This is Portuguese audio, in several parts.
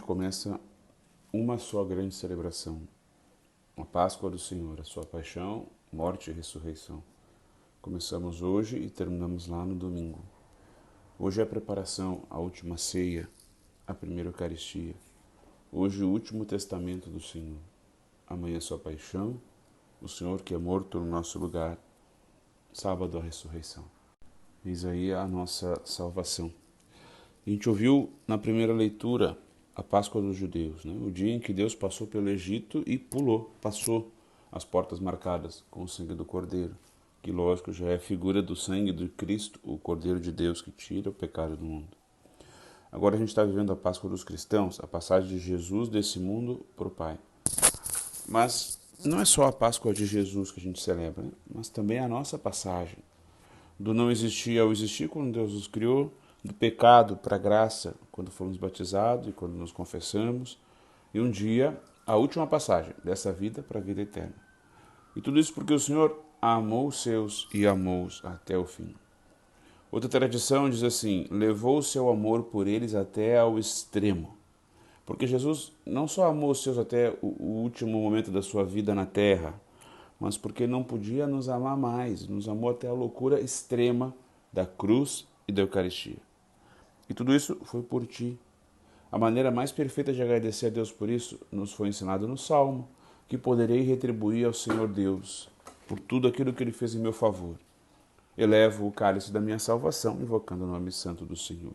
começa uma só grande celebração, a Páscoa do Senhor, a sua paixão, morte e ressurreição. Começamos hoje e terminamos lá no domingo. Hoje é a preparação, a última ceia, a primeira Eucaristia. Hoje o último testamento do Senhor. Amanhã a sua paixão, o Senhor que é morto no nosso lugar. Sábado a ressurreição. Eis aí a nossa salvação. A gente ouviu na primeira leitura a Páscoa dos judeus, né? O dia em que Deus passou pelo Egito e passou as portas marcadas com o sangue do Cordeiro, que lógico já é figura do sangue de Cristo, o Cordeiro de Deus que tira o pecado do mundo. Agora a gente está vivendo a Páscoa dos cristãos, a passagem de Jesus desse mundo para o Pai. Mas não é só a Páscoa de Jesus que a gente celebra, né? Mas também a nossa passagem do não existir ao existir quando Deus nos criou, do pecado para a graça quando fomos batizados e quando nos confessamos, e um dia a última passagem dessa vida para a vida eterna. E tudo isso porque o Senhor amou os seus e amou-os até o fim. Outra tradição diz assim: levou o seu amor por eles até ao extremo. Porque Jesus não só amou os seus até o último momento da sua vida na terra, mas porque não podia nos amar mais, nos amou até a loucura extrema da cruz e da Eucaristia. E tudo isso foi por ti. A maneira mais perfeita de agradecer a Deus por isso nos foi ensinado no Salmo, que poderei retribuir ao Senhor Deus por tudo aquilo que Ele fez em meu favor. Elevo o cálice da minha salvação, invocando o nome santo do Senhor.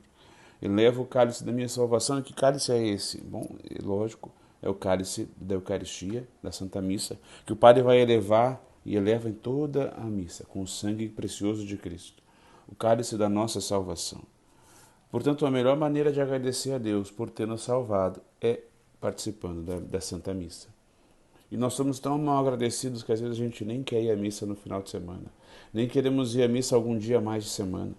Elevo o cálice da minha salvação. E que cálice é esse? Bom, lógico, é o cálice da Eucaristia, da Santa Missa, que o Padre vai elevar e eleva em toda a missa, com o sangue precioso de Cristo. O cálice da nossa salvação. Portanto, a melhor maneira de agradecer a Deus por ter nos salvado é participando da Santa Missa. E nós somos tão mal agradecidos que às vezes a gente nem quer ir à missa no final de semana. Nem queremos ir à missa algum dia mais de semana.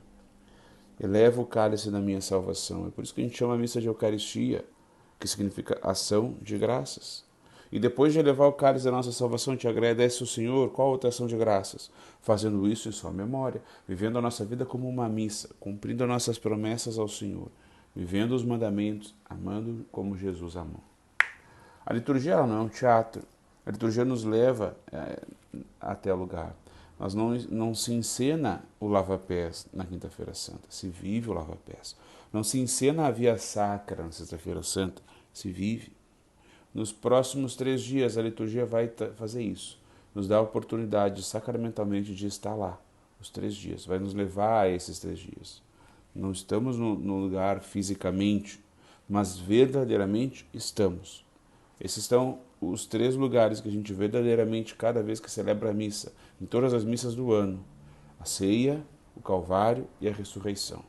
Eleva o cálice da minha salvação. É por isso que a gente chama a missa de Eucaristia, que significa ação de graças. E depois de elevar o cálice da nossa salvação, te agradece o Senhor. Qual outra ação de graças? Fazendo isso em sua memória, vivendo a nossa vida como uma missa, cumprindo as nossas promessas ao Senhor, vivendo os mandamentos, amando como Jesus amou. A liturgia ela não é um teatro. A liturgia nos leva até o lugar. Mas não se encena o lava-pés na Quinta-feira Santa, se vive o lava-pés. Não se encena a via sacra na Sexta-feira Santa, se vive. Nos próximos 3 dias a liturgia vai fazer isso. Nos dá a oportunidade sacramentalmente de estar lá, os 3 dias. Vai nos levar a esses 3 dias. Não estamos no lugar fisicamente, mas verdadeiramente estamos. Esses são os 3 lugares que a gente verdadeiramente cada vez que celebra a missa, em todas as missas do ano: a ceia, o Calvário e a ressurreição.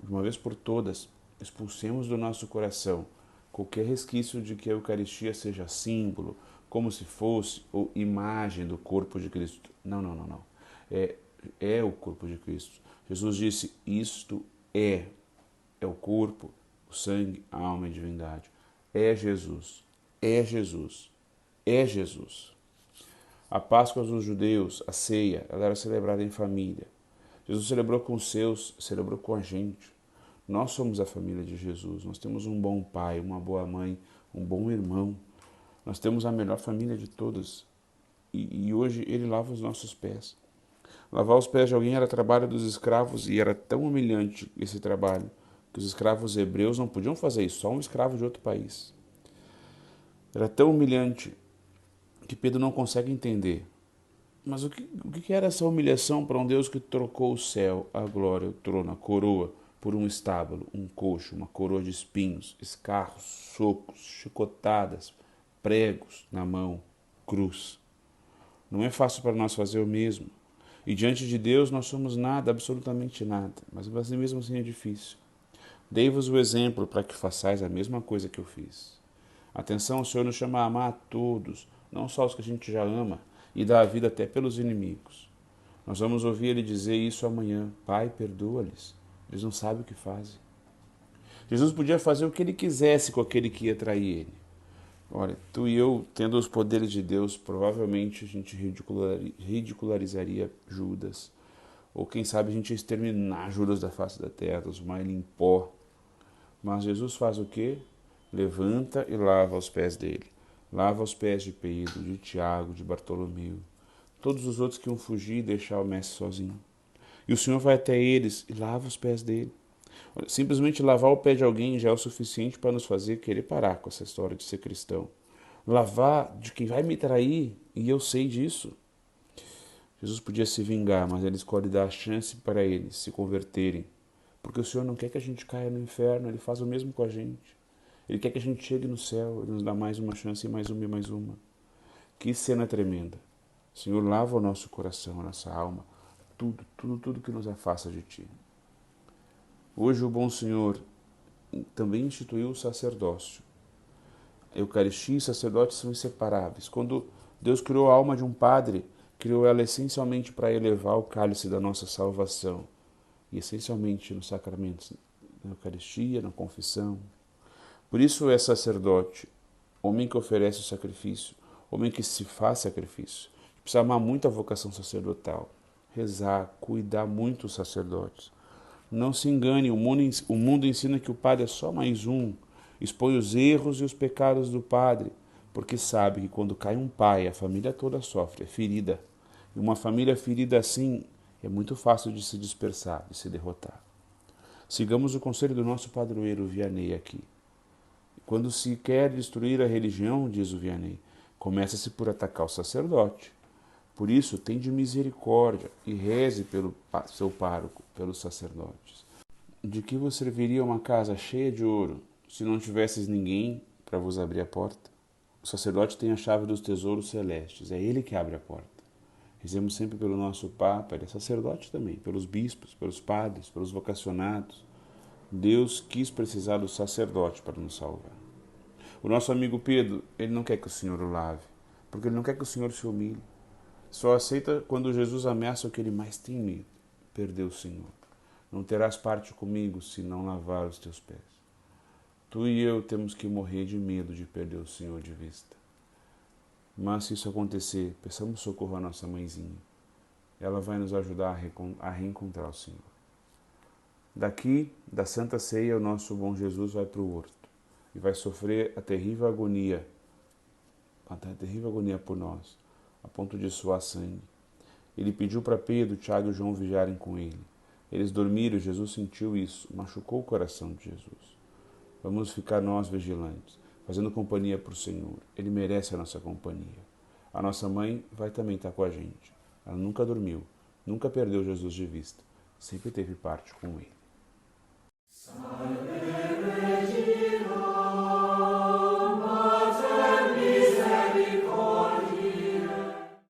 De uma vez por todas, expulsemos do nosso coração qualquer resquício de que a Eucaristia seja símbolo, como se fosse, ou imagem do corpo de Cristo. Não, não, não, não. É o corpo de Cristo. Jesus disse: isto é o corpo, o sangue, a alma e a divindade. É Jesus. É Jesus. É Jesus. A Páscoa dos judeus, a ceia, ela era celebrada em família. Jesus celebrou com os seus, celebrou com a gente. Nós somos a família de Jesus. Nós temos um bom pai, uma boa mãe, um bom irmão. Nós temos a melhor família de todas. E hoje ele lava os nossos pés. Lavar os pés de alguém era trabalho dos escravos e era tão humilhante esse trabalho que os escravos hebreus não podiam fazer isso, só um escravo de outro país. Era tão humilhante que Pedro não consegue entender. Mas o que era essa humilhação para um Deus que trocou o céu, a glória, o trono, a coroa, por um estábulo, um coxo, uma coroa de espinhos, escarros, socos, chicotadas, pregos na mão, cruz? Não é fácil para nós fazer o mesmo. E diante de Deus nós somos nada, absolutamente nada. Mas mesmo assim é difícil. Dei-vos o exemplo para que façais a mesma coisa que eu fiz. Atenção, o Senhor nos chama a amar a todos, não só os que a gente já ama, e dar a vida até pelos inimigos. Nós vamos ouvir Ele dizer isso amanhã: Pai, perdoa-lhes, eles não sabem o que fazem. Jesus podia fazer o que Ele quisesse com aquele que ia trair Ele. Olha, tu e eu, tendo os poderes de Deus, provavelmente a gente ridicularizaria Judas. Ou quem sabe a gente ia exterminar Judas da face da terra, transformar ele em pó. Mas Jesus faz o quê? levanta e lava os pés dele. Lava os pés de Pedro, de Tiago, de Bartolomeu, todos os outros que iam fugir e deixar o mestre sozinho. E o Senhor vai até eles e lava os pés dele. Olha, simplesmente lavar o pé de alguém já é o suficiente para nos fazer querer parar com essa história de ser cristão. Lavar de quem vai me trair, e eu sei disso. Jesus podia se vingar, mas ele escolhe dar a chance para eles se converterem. Porque o Senhor não quer que a gente caia no inferno, ele faz o mesmo com a gente. Ele quer que a gente chegue no céu, ele nos dá mais uma chance, e mais uma e mais uma. Que cena tremenda. Senhor, lava o nosso coração, a nossa alma, tudo que nos afasta de Ti. Hoje o bom Senhor também instituiu o sacerdócio. A Eucaristia e o sacerdote são inseparáveis. Quando Deus criou a alma de um padre, criou ela essencialmente para elevar o cálice da nossa salvação. E essencialmente nos sacramentos, na Eucaristia, na confissão. Por isso é sacerdote, homem que oferece o sacrifício, homem que se faz sacrifício. Precisa amar muito a vocação sacerdotal, rezar, cuidar muito os sacerdotes. Não se engane, o mundo ensina que o padre é só mais um, expõe os erros e os pecados do padre, porque sabe que quando cai um pai, a família toda sofre, é ferida. E uma família ferida assim é muito fácil de se dispersar, de se derrotar. Sigamos o conselho do nosso padroeiro Vianney aqui. Quando se quer destruir a religião, diz o Vianney, começa-se por atacar o sacerdote. Por isso, tende misericórdia e reze pelo seu pároco, pelos sacerdotes. De que vos serviria uma casa cheia de ouro, se não tivesses ninguém para vos abrir a porta? O sacerdote tem a chave dos tesouros celestes, é ele que abre a porta. Rezemos sempre pelo nosso Papa, ele é sacerdote também, pelos bispos, pelos padres, pelos vocacionados. Deus quis precisar do sacerdote para nos salvar. O nosso amigo Pedro, ele não quer que o Senhor o lave, porque ele não quer que o Senhor se humilhe. Só aceita quando Jesus ameaça o que ele mais tem medo, perder o Senhor. Não terás parte comigo se não lavar os teus pés. Tu e eu temos que morrer de medo de perder o Senhor de vista. Mas se isso acontecer, peçamos socorro à nossa mãezinha. Ela vai nos ajudar a reencontrar o Senhor. Daqui, da Santa Ceia, o nosso bom Jesus vai para o horto e vai sofrer a terrível agonia por nós, a ponto de suar sangue. Ele pediu para Pedro, Tiago e João vigiarem com ele. Eles dormiram e Jesus sentiu isso, machucou o coração de Jesus. Vamos ficar nós vigilantes, fazendo companhia para o Senhor. Ele merece a nossa companhia. A nossa mãe vai também estar com a gente. Ela nunca dormiu, nunca perdeu Jesus de vista, sempre teve parte com ele.